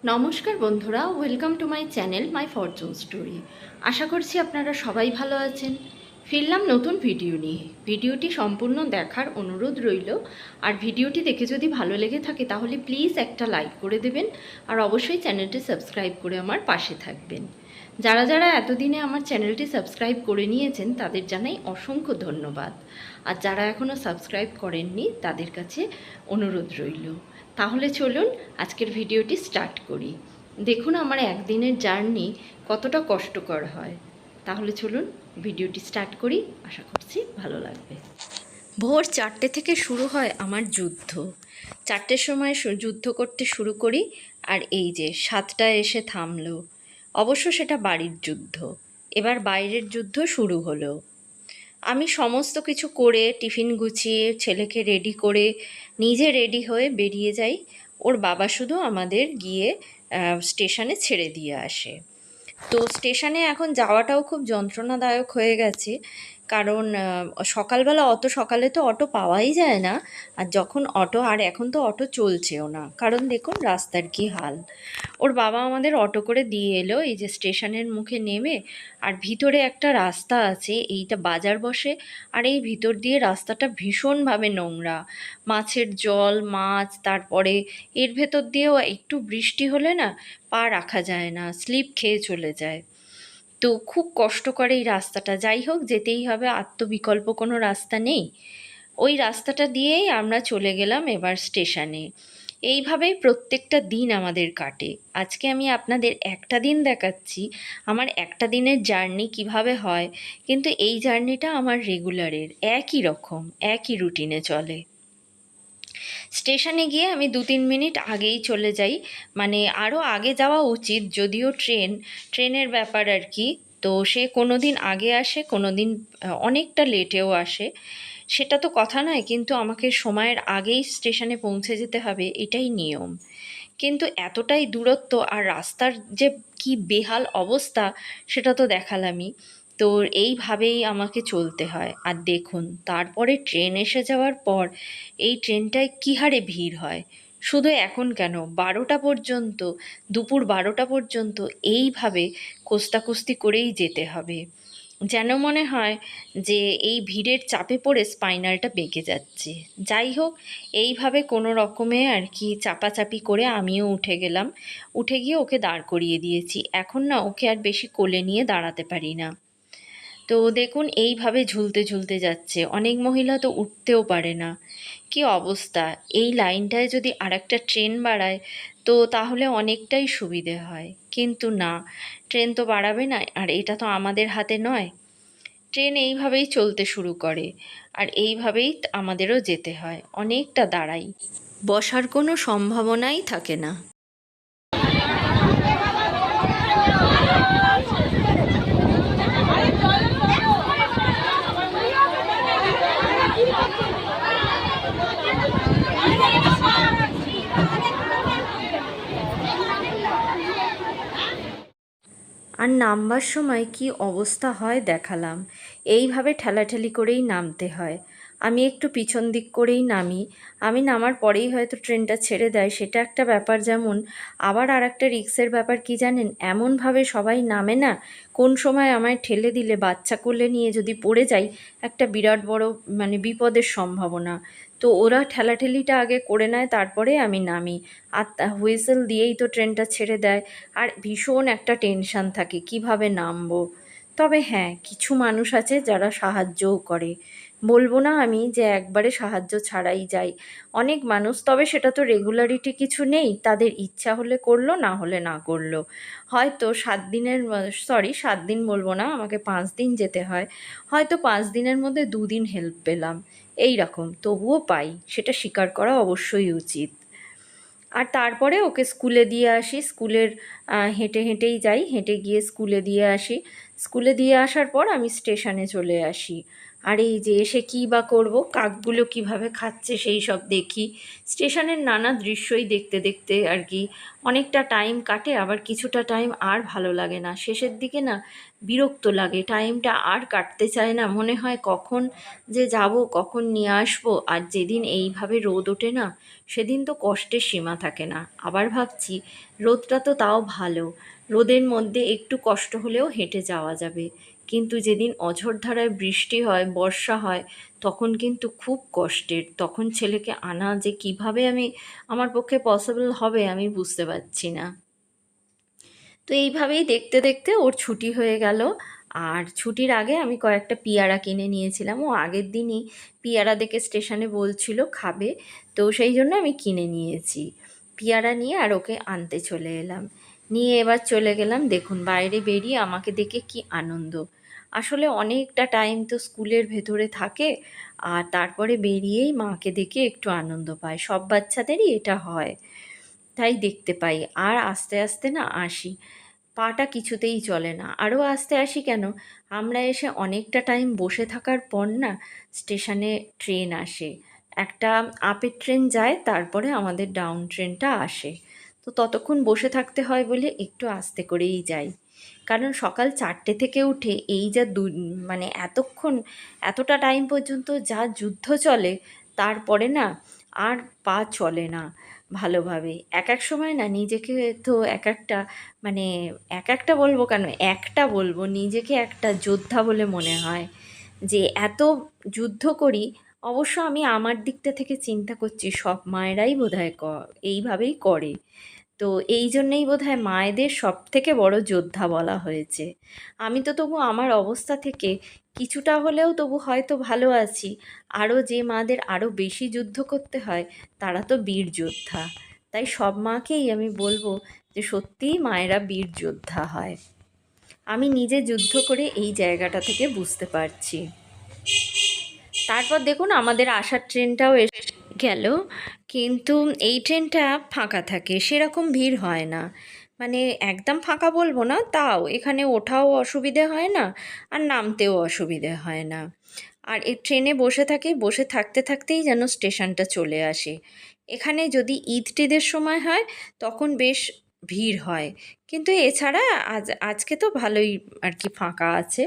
নমস্কার বন্ধুরা, welcome to my channel my fortune story. আশা করছি আপনারা সবাই ভালো আছেন। ফিরলাম নতুন ভিডিও নিয়ে। ভিডিওটি সম্পূর্ণ দেখার অনুরোধ রইল। আর ভিডিওটি দেখে যদি ভালো লেগে থাকে তাহলে প্লিজ একটা লাইক করে দেবেন, আর অবশ্যই চ্যানেলটি সাবস্ক্রাইব করে আমার পাশে থাকবেন। যারা যারা এতদিনে আমার চ্যানেলটি সাবস্ক্রাইব করে নিয়েছেন তাদের জানাই অসংখ্য ধন্যবাদ। আর যারা এখনও সাবস্ক্রাইব করেননি তাদের কাছে অনুরোধ রইল। তাহলে চলুন আজকের ভিডিওটি স্টার্ট করি। দেখুন আমার একদিনের জার্নি কতটা কষ্টকর হয়। তাহলে চলুন ভিডিওটি স্টার্ট করি, আশা করছি ভালো লাগবে। ভোর 4টে থেকে শুরু হয় আমার যুদ্ধ। 4টের সময় যুদ্ধ করতে শুরু করি, আর এই যে 7টায় এসে থামলো। অবশ্য সেটা বাড়ির যুদ্ধ। এবার বাইরের যুদ্ধ শুরু হলো। আমি সমস্ত কিছু করে টিফিন গুছিয়ে ছেলেকে রেডি করে নিজে রেডি হয়ে বেরিয়ে যাই। ওর বাবা শুধু আমাদের গিয়ে স্টেশনে ছেড়ে দিয়ে আসে। তো স্টেশনে এখন যাওয়াটাও খুব যন্ত্রণাদায়ক হয়ে গেছে, কারণ সকালবেলা অত সকালে তো অটো পাওয়াই যায় না। আর যখন অটো, আর এখন তো অটো চলছেও না, কারণ দেখুন রাস্তার কি হাল। ওর বাবা আমাদের অটো করে দিয়ে এলো এই যে স্টেশনের মুখে নেমে। আর ভিতরে একটা রাস্তা আছে, এইটা বাজার বসে, আর এই ভিতর দিয়ে রাস্তাটা ভীষণভাবে নোংরা। মাছের জল, মাছ, তারপরে এর ভেতর দিয়েও একটু বৃষ্টি হলে না পা রাখা যায় না, স্লিপ খেয়ে চলে যায়। তো খুব কষ্ট করে এই রাস্তাটা, যাই হোক যেতেই হবে, আত্মবিকল্প কোনো রাস্তা নেই। ওই রাস্তাটা দিয়েই আমরা চলে গেলাম এবার স্টেশনে। এইভাবেই প্রত্যেকটা দিন আমাদের কাটে। আজকে আমি আপনাদের একটা দিন দেখাচ্ছি, আমার একটা দিনের জার্নি কিভাবে হয়, কিন্তু এই জার্নিটা আমার রেগুলারের, একই রকম, একই রুটিনে চলে। স্টেশনে গিয়ে আমি 2-3 মিনিট আগেই চলে যাই, মানে আরও আগে যাওয়া উচিত, যদিও ট্রেনের ব্যাপার আর কি। তো সে কোনো দিন আগে আসে, কোনো দিন অনেকটা লেটেও আসে, সেটা তো কথা নয়, কিন্তু আমাকে সময়ের আগেই স্টেশনে পৌঁছে যেতে হবে, এটাই নিয়ম। কিন্তু এতটাই দূরত্ব আর রাস্তার যে কি বেহাল অবস্থা সেটা তো দেখালামই। তো এইভাবেই আমাকে চলতে হয়। আর দেখুন তারপরে ট্রেন এসে যাওয়ার পর এই ট্রেনটায় কী হারে ভিড় হয়। শুধু এখন কেন, 12টা পর্যন্ত, দুপুর 12টা পর্যন্ত এইভাবে কোস্তাকুস্তি করেই যেতে হবে। যেন মনে হয় যে এই ভিড়ের চাপে পড়ে স্পাইনালটা বেঁকে যাচ্ছে। যাই হোক, এইভাবে কোনো রকমে আর কি চাপাচাপি করে আমিও উঠে গেলাম। উঠে গিয়ে ওকে দাঁড় করিয়ে দিয়েছি। এখন না ওকে আর বেশি কোলে নিয়ে দাঁড়াতে পারি না। তো দেখুন এইভাবে ঝুলতে ঝুলতে যাচ্ছে। অনেক মহিলা তো উঠতেও পারে না। কি অবস্থা! এই লাইনটায় যদি আরেকটা ট্রেন বাড়ায় তো তাহলে অনেকটাই সুবিধে হয়, কিন্তু না, ট্রেন তো বাড়াবে না, আর এটা তো আমাদের হাতে নয়। ট্রেন এইভাবেই চলতে শুরু করে, আর এইভাবেই আমাদেরও যেতে হয়, অনেকটা দাঁড়াই, বসার কোনো সম্ভাবনাই থাকে না। আর নামবার সময় কি অবস্থা হয় দেখালাম। এইভাবে ঠেলাঠেলি করেই নামতে হয়। আমি একটু পিছন দিক করেই নামি। আমি নামার পরেই হয়তো ট্রেনটা ছেড়ে দেয়, সেটা একটা ব্যাপার। যেমন আবার আর একটা রিস্কের ব্যাপার কি জানেন, এমনভাবে সবাই নামে না, কোন সময় আমায় ঠেলে দিলে বাচ্চা কোলে নিয়ে যদি পড়ে যাই, একটা বিরাট বড় মানে বিপদের সম্ভাবনা। তো ওরা ঠেলাঠেলিটা আগে করে নেয়, তারপরে আমি নামি। আর হুইসেল দিয়েই তো ট্রেনটা ছেড়ে দেয়। আর ভীষণ একটা টেনশান থাকে কিভাবে নামবো। তবে হ্যাঁ, কিছু মানুষ আছে যারা সাহায্যও করে। বলবো না আমি যে একবারে সাহায্য ছাড়াই যাই। অনেক মানুষ, তবে সেটা তো রেগুলারিটি কিছু নেই, তাদের ইচ্ছা হলে করলো, না হলে না করলো। হয়তো 7 দিনের, 7 দিন বলবো না, আমাকে 5 দিন যেতে হয়। হয়তো 5 দিনের মধ্যে 2 দিন হেল্প পেলাম, এই রকম তবুও পাই, সেটা স্বীকার করা অবশ্যই উচিত। আর তারপরে ওকে স্কুলে দিয়ে আসি। স্কুলের হেঁটে হেঁটেই যাই, হেঁটে গিয়ে স্কুলে দিয়ে আসি। স্কুলে দিয়ে আসার পর আমি স্টেশনে চলে আসি। আর এই যে এসে কী বা করব, কাকগুলো কিভাবে খাচ্ছে সেই সব দেখি। স্টেশনের নানা দৃশ্যই দেখতে দেখতে আর কি অনেকটা টাইম কাটে, আবার কিছুটা টাইম আর ভালো লাগে না, শেষের দিকে না বিরক্ত লাগে, টাইমটা আর কাটতে চায় না, মনে হয় কখন যে যাব, কখন নিয়ে আসবো। আর যেদিন এইভাবে রোদ ওঠে না, সেদিন তো কষ্টের সীমা থাকে না। আবার ভাবছি রোদটা তো তাও ভালো, রোদের মধ্যে একটু কষ্ট হলেও হেঁটে যাওয়া যাবে। কিন্তু যেদিন অঝোরধারায় বৃষ্টি হয়, বর্ষা হয়, তখন কিন্তু খুব কষ্টের। তখন ছেলেকে আনা যে কিভাবে আমার পক্ষে পসিবল হবে আমি বুঝতে পারছি না। তো এইভাবেই দেখতে দেখতে ওর ছুটি হয়ে গেল। আর ছুটির আগে আমি কয়েকটা পিয়ারা কিনে নিয়েছিলাম, ও আগের দিনই পিয়ারা দেখে স্টেশনে বলছিল খাবে, তো সেই জন্য আমি কিনে নিয়েছি। পিয়ারা নিয়ে আর ওকে আনতে চলে এলাম, নিয়ে এবার চলে গেলাম। দেখুন বাইরে বেরিয়ে আমাকে দেখে কি আনন্দ। আসলে অনেকটা টাইম তো স্কুলের ভেতরে থাকে, আর তারপরে বেরিয়েই মাকে দেখে একটু আনন্দ পায়, সব বাচ্চাদেরই এটা হয়। তাই দেখতে পাই আর আস্তে আস্তে না আসি, পাটা কিছুতেই চলে না। আরও আস্তে আসি কেন, আমরা এসে অনেকটা টাইম বসে থাকার পর না স্টেশনে ট্রেন আসে, একটা আপের ট্রেন যায়, তারপরে আমাদের ডাউন ট্রেনটা আসে। তো ততক্ষণ বসে থাকতে হয় বলে একটু আস্তে করেই যাই, কারণ সকাল 4টে থেকে উঠে এই যা মানে এতক্ষণ, এতটা টাইম পর্যন্ত যা যুদ্ধ চলে, তারপরে না আর পা চলে না ভালোভাবে। এক এক সময় না নিজেকে তো এক একটা, মানে এক একটা বলবো কেন, একটা বলবো, নিজেকে একটা যোদ্ধা বলে মনে হয় যে এত যুদ্ধ করি। অবশ্য আমি আমার দিকটা থেকে চিন্তা করছি, সব মায়েরাই বোধহয় এইভাবেই করে। তো এই জন্যেই বোধহয় মায়েদের সব থেকে বড় যোদ্ধা বলা হয়েছে। আমি তো তবু আমার অবস্থা থেকে কিছুটা হলেও তবু হয়তো ভালো আছি। আরও যে মাদের আরও বেশি যুদ্ধ করতে হয়, তারা তো বীর যোদ্ধা। তাই সব মাকেই আমি বলবো যে সত্যিই মায়েরা বীর যোদ্ধা হয়। আমি নিজে যুদ্ধ করে এই জায়গাটা থেকে বুঝতে পারছি। তারপর দেখুন আমাদের আসার ট্রেনটাও এসে গেল, কিন্তু এই ট্রেনটা ফাঁকা থাকে, সেরকম ভিড় হয় না। মানে একদম ফাঁকা বলবো না, তাও এখানে ওঠাও অসুবিধে হয় না, আর নামতেও অসুবিধে হয় না। আর এই ট্রেনে বসে থাকি, বসে থাকতে থাকতেই যেন স্টেশনটা চলে আসে। এখানে যদি ঈদ টিদের সময় হয় তখন বেশ ভিড় হয়, কিন্তু এছাড়া আজকে তো ভালোই আর কি ফাঁকা আছে,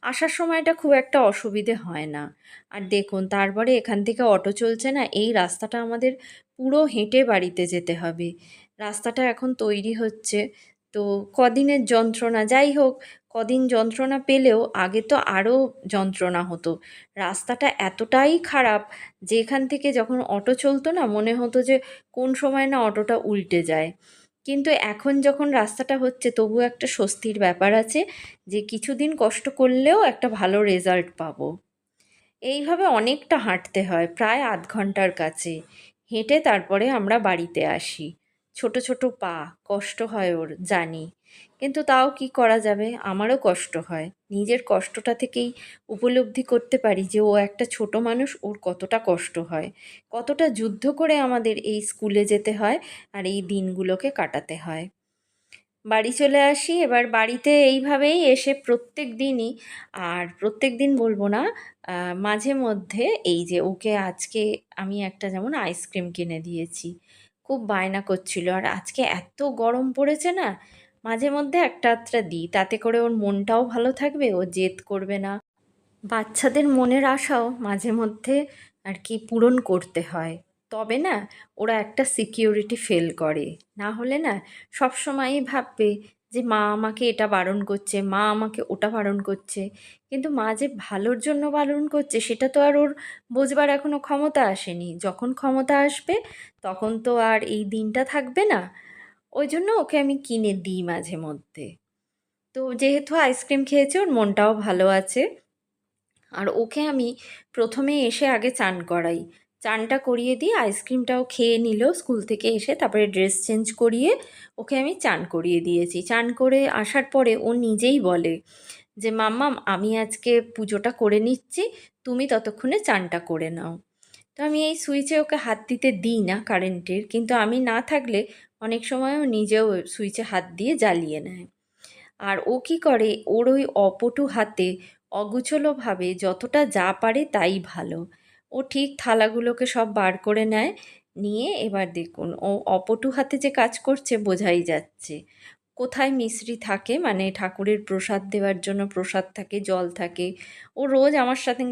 আসার সময়টা খুব একটা অসুবিধে হয় না। আর দেখুন তারপরে এখান থেকে অটো চলছে না, এই রাস্তাটা আমাদের পুরো হেঁটে বাড়িতে যেতে হবে। রাস্তাটা এখন তৈরি হচ্ছে, তো কদিনের যন্ত্রণা, যাই হোক, কদিন যন্ত্রণা পেলেও আগে তো আরও যন্ত্রণা হতো। রাস্তাটা এতটাই খারাপ যে এখান থেকে যখন অটো চলতো না মনে হতো যে কোন সময় না অটোটা উল্টে যায়। কিন্তু এখন যখন রাস্তাটা হচ্ছে তবু একটা স্বস্তির ব্যাপার আছে যে কিছুদিন কষ্ট করলেও একটা ভালো রেজাল্ট পাবো। এইভাবে অনেকটা হাঁটতে হয়, প্রায় আধ ঘন্টার কাছে হেঁটে তারপরে আমরা বাড়িতে আসি। ছোট ছোট পা, কষ্ট হয় ওর জানি, কিন্তু তাও কি করা যাবে, আমারও কষ্ট হয়। নিজের কষ্টটা থেকেই উপলব্ধি করতে পারি যে ও একটা ছোট মানুষ, ওর কতটা কষ্ট হয়, কতটা যুদ্ধ করে আমাদের এই স্কুলে যেতে হয় আর এই দিনগুলোকে কাটাতে হয়। বাড়ি চলে আসি, এবার বাড়িতে এইভাবেই এসে প্রত্যেক দিনই, আর প্রত্যেক দিন বলবো না, মাঝে মধ্যে এই যে ওকে আজকে আমি একটা যেমন আইসক্রিম কিনে দিয়েছি, খুব বায়না করছিল, আর আজকে এত গরম পড়েছে না, মাঝে মধ্যে একটা আধটা দিই, তাতে করে ওর মনটাও ভালো থাকবে, ও জেদ করবে না। বাচ্চাদের মনের আশাও মাঝে মধ্যে আর কি পূরণ করতে হয়, তবে না ওরা একটা সিকিউরিটি ফিল করে। না হলে না সবসময়ই ভাববে যে মা আমাকে এটা বারণ করছে, মা আমাকে ওটা বারণ করছে, কিন্তু মা যে ভালোর জন্য বারণ করছে সেটা তো আর ওর বোঝবার এখনো ক্ষমতা আসেনি। যখন ক্ষমতা আসবে তখন তো আর এই দিনটা থাকবে না। ওই জন্য ওকে আমি কিনে দিই মাঝে মধ্যে। তো যেহেতু আইসক্রিম খেয়েছে ওর মনটাও ভালো আছে। আর ওকে আমি প্রথমে এসে আগে চান করাই, চানটা করিয়ে দিয়ে আইসক্রিমটাও খেয়ে নিল স্কুল থেকে এসে, তারপরে ড্রেস চেঞ্জ করিয়ে ওকে আমি চান করিয়ে দিয়েছি। চান করে আসার পরে ও নিজেই বলে যে মাম্মাম আমি আজকে পুজোটা করে নিচ্ছি, তুমি ততক্ষণে চানটা করে নাও। তো আমি এই সুইচে ওকে হাত দিতে দিই না কারেন্টের, কিন্তু আমি না থাকলে অনেক সময় ও নিজেও সুইচে হাত দিয়ে জ্বালিয়ে নেয়। আর ও কী করে, ওর ওই অপটু হাতে অগুছলোভাবে যতটা যা পারে তাই ভালো। ও ঠিক থালাগুলোকে সব বার করে নেয়, নিয়ে এবার দেখুন ও অপটু হাতে যে কাজ করছে বোঝাই যাচ্ছে। কোথায় মিশ্রি থাকে, মানে ঠাকুরের প্রসাদ দেওয়ার জন্য প্রসাদ থাকে, জল থাকে, ও রোজ আমার সাথে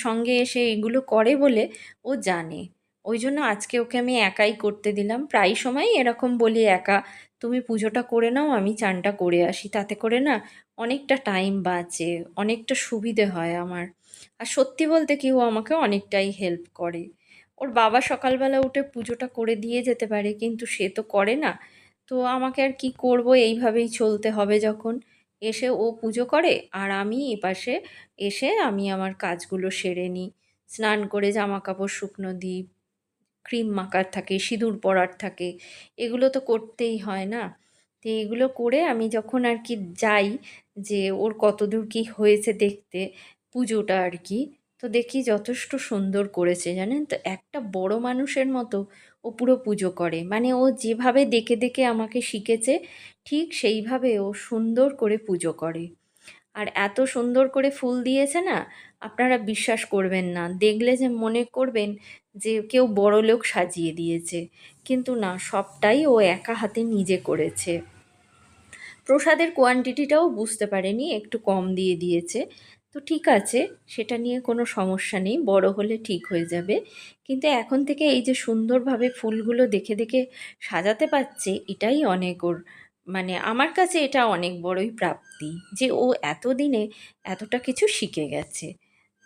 সঙ্গে এসে এগুলো করে বলে ও জানে। ওই জন্য আজকে ওকে আমি একাই করতে দিলাম। প্রায় সময়ই এরকম বলি, একা তুমি পুজোটা করে নাও, আমি চানটা করে আসি, তাতে করে না অনেকটা টাইম বাঁচে, অনেকটা সুবিধে হয় আমার। আর সত্যি বলতে কি, ও আমাকে অনেকটাই হেল্প করে। ওর বাবা সকালবেলা উঠে পুজোটা করে দিয়ে যেতে পারে, কিন্তু সে তো করে না। তো আমাকে আর কি করব, এইভাবেই চলতে হবে যখন। এসে ও পুজো করে আর আমি এপাশে এসে আমি আমার কাজগুলো সেরে নিই। স্নান করে জামা কাপড় শুকনো দিই, ক্রিম মাখার থাকে, সিঁদুর পরার থাকে, এগুলো তো করতেই হয় না। তো এগুলো করে আমি যখন আর কি যাই, যে ওর কতদূর কি হয়েছে দেখতে পুজোটা আর কি, তো দেখি যথেষ্ট সুন্দর করেছে জানেন তো, একটা বড় মানুষের মতো ও পুরো পুজো করে। মানে ও যেভাবে দেখে দেখে আমাকে শিখেছে, ঠিক সেইভাবে ও সুন্দর করে পুজো করে। আর এত সুন্দর করে ফুল দিয়েছে না, আপনারা বিশ্বাস করবেন না, দেখলে যে মনে করবেন যে কেউ বড়লোক সাজিয়ে দিয়েছে, কিন্তু না, সবটাই ও একা হাতে নিজে করেছে। প্রসাদের কোয়ান্টিটিটাও বুঝতে পারেনি, একটু কম দিয়ে দিয়েছে। তো ঠিক আছে, সেটা নিয়ে কোনো সমস্যা নেই, বড় হলে ঠিক হয়ে যাবে। কিন্তু এখন থেকে এই যে সুন্দরভাবে ফুলগুলো দেখে দেখে সাজাতে পারছে, এটাই অনেক ওর, মানে আমার কাছে এটা অনেক বড়ই প্রাপ্তি, যে ও এতদিনে এতটা কিছু শিখে গেছে।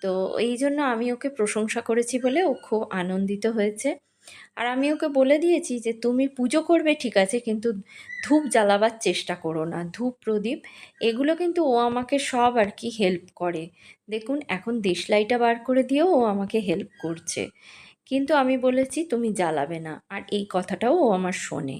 তো এই জন্য আমি ওকে প্রশংসা করেছি বলে ও খুব আনন্দিত হয়েছে। আর আমি ওকে বলে দিয়েছি যে তুমি পুজো করবে ঠিক আছে, কিন্তু ধূপ জ্বালাবার চেষ্টা করো না, ধূপ প্রদীপ এগুলো কিন্তু ও আমাকে সব আর কি হেল্প করে। দেখুন এখন দেশলাইটা বার করে দিয়েও ও আমাকে হেল্প করছে, কিন্তু আমি বলেছি তুমি জ্বালাবে না, আর এই কথাটাও ও আমার শোনে।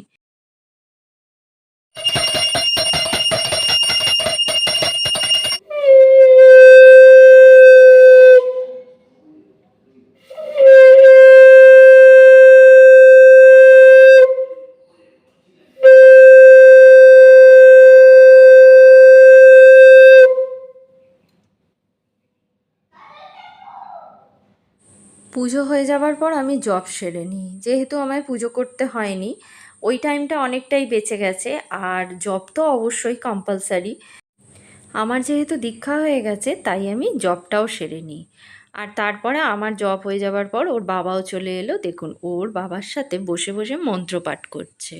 পুজো হয়ে যাবার পর আমি জব সেরে নিই, যেহেতু আমায় পুজো করতে হয়নি, ওই টাইমটা অনেকটাই বেঁচে গেছে। আর জব তো অবশ্যই কম্পালসারি, আমার যেহেতু দীক্ষা হয়ে গেছে তাই আমি জবটাও সেরে নিই। আর তারপরে আমার জব হয়ে যাবার পর ওর বাবাও চলে এলো, দেখুন ওর বাবার সাথে বসে বসে মন্ত্রপাঠ করছে।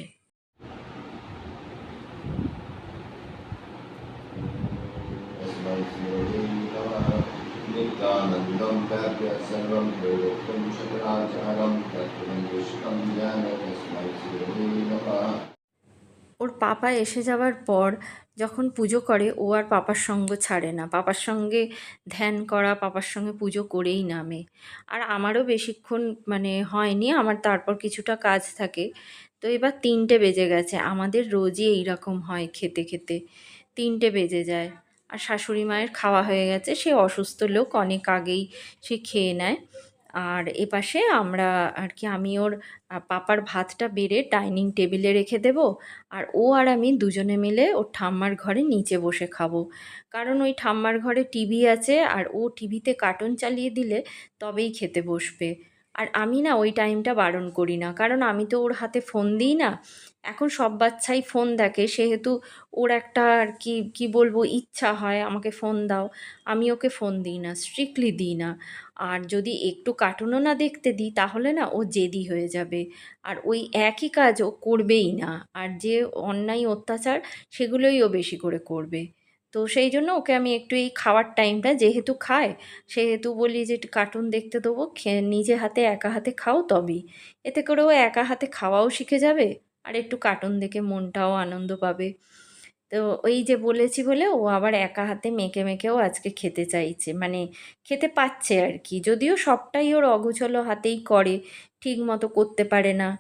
नित्यानन्दं व्याप्य सर्वं वेदोक्तं शतराचारं तत्त्वं दुष्टं ज्ञान तस्मै श्रीये नमः। ওর পাপা এসে যাওয়ার পর যখন পুজো করে, ও আর পাপার সঙ্গ ছাড়ে না, পাপার সঙ্গে ধ্যান করা, পাপার সঙ্গে পুজো করেই নামে। আর আমারও বেশিক্ষণ মানে হয়নি, আমার তারপর কিছুটা কাজ থাকে। তো এবার 3টে বেজে গেছে, আমাদের রোজই এই রকম হয়, খেতে খেতে 3টে বেজে যায়। আর শাশুড়ি মায়ের খাওয়া হয়ে গেছে, সে অসুস্থ লোক, অনেক আগেই সে খেয়ে নেয়। আর এপাশে আমরা আর কি, আমি ওর পাপার ভাতটা বেড়ে ডাইনিং টেবিলে রেখে দেব, আর ও আর আমি দুজনে মিলে ওর ঠাম্মার ঘরে নিচে বসে খাবো। কারণ ওই ঠাম্মার ঘরে টিভি আছে, আর ও টিভিতে কার্টুন চালিয়ে দিলে তবেই খেতে বসবে। আর আমি না ওই টাইমটা বারণ করি না, কারণ আমি তো ওর হাতে ফোন দিই না। এখন সব বাচ্চাই ফোন দেখে, সেহেতু ওর একটা আর কি কি বলবো ইচ্ছা হয় আমাকে ফোন দাও, আমি ওকে ফোন দিই না, স্ট্রিক্টলি দিই না। আর যদি একটু কার্টুনও না দেখতে দিই তাহলে না ও জেদি হয়ে যাবে, আর ওই একই কাজ ও করবেই না। আর যে অন্যায় অত্যাচার সেগুলোই ও বেশি করে করবে। তো সেই জন্য ওকে আমি একটু এই খাওয়ার টাইমটা যেহেতু খায়, সেহেতু বলি যে একটু কার্টুন দেখতে দেবো, নিজে হাতে একা হাতে খাও তবেই। এতে করে ও একা হাতে খাওয়াও শিখে যাবে, আর একটু কার্টুন দেখে মনটাও আনন্দ পাবে। তো ওই যে বলেছি বলে ও আবার একা হাতে মেখে মেখেও আজকে খেতে চাইছে, মানে খেতে পাচ্ছে আর কি, যদিও সবটাই ওর অগোছালো হাতেই করে, ঠিক মতো করতে পারে না।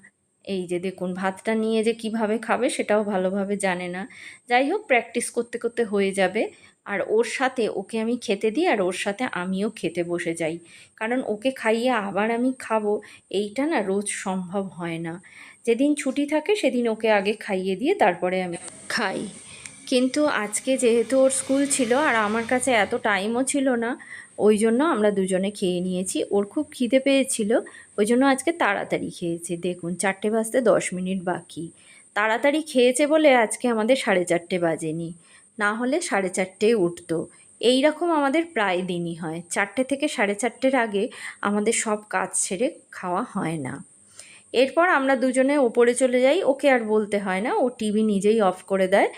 এই যে দেখুন ভাতটা নিয়ে যে কিভাবে খাবে সেটাও ভালোভাবে জানে না। যাই হোক, প্র্যাকটিস করতে করতে হয়ে যাবে। আর ওর সাথে ওকে আমি খেতে দিই, আর ওর সাথে আমিও খেতে বসে যাই, কারণ ওকে খাইয়ে আবার আমি খাবো, এইটা না রোজ সম্ভব হয় না। যেদিন ছুটি থাকে সেদিন ওকে আগে খাইয়ে দিয়ে তারপরে আমি খাই। কিন্তু আজকে যেহেতু ওর স্কুল ছিল আর আমার কাছে এত টাইমও ছিল না, ওই জন্য আমরা দুজনে খেয়ে নিয়েছি। ওর খুব খিদে পেয়েছিল, ওই জন্য আজকে তাড়াতাড়ি খেয়েছে। দেখুন 4টে বাজতে 10 মিনিট বাকি। তাড়াতাড়ি খেয়েছে বলে আজকে আমাদের 4:30 বাজেনি, না হলে 4:30 উঠতো। এই রকম আমাদের প্রায় দিনই হয়, 4টে থেকে 4:30-এর আগে আমাদের সব কাজ ছেড়ে খাওয়া হয় না। এরপর আমরা দুজনে ওপরে চলে যাই, ওকে আর বলতে হয় না, ও টিভি নিজেই অফ করে দেয়।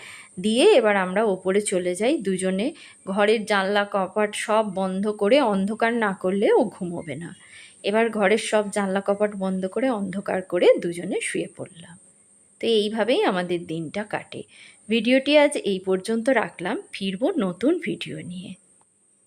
দিয়ে এবার আমরা ওপরে চলে যাই দুজনে। ঘরের জানলা কপাট সব বন্ধ করে, অন্ধকার না করলে ও ঘুমোবে না। এবার ঘরের সব জানলা কপাট বন্ধ করে অন্ধকার করে দুজনে শুয়ে পড়লাম। তো এইভাবেই আমাদের দিনটা কাটে। ভিডিওটি আজ এই পর্যন্ত রাখলাম, ফিরবো নতুন ভিডিও নিয়ে।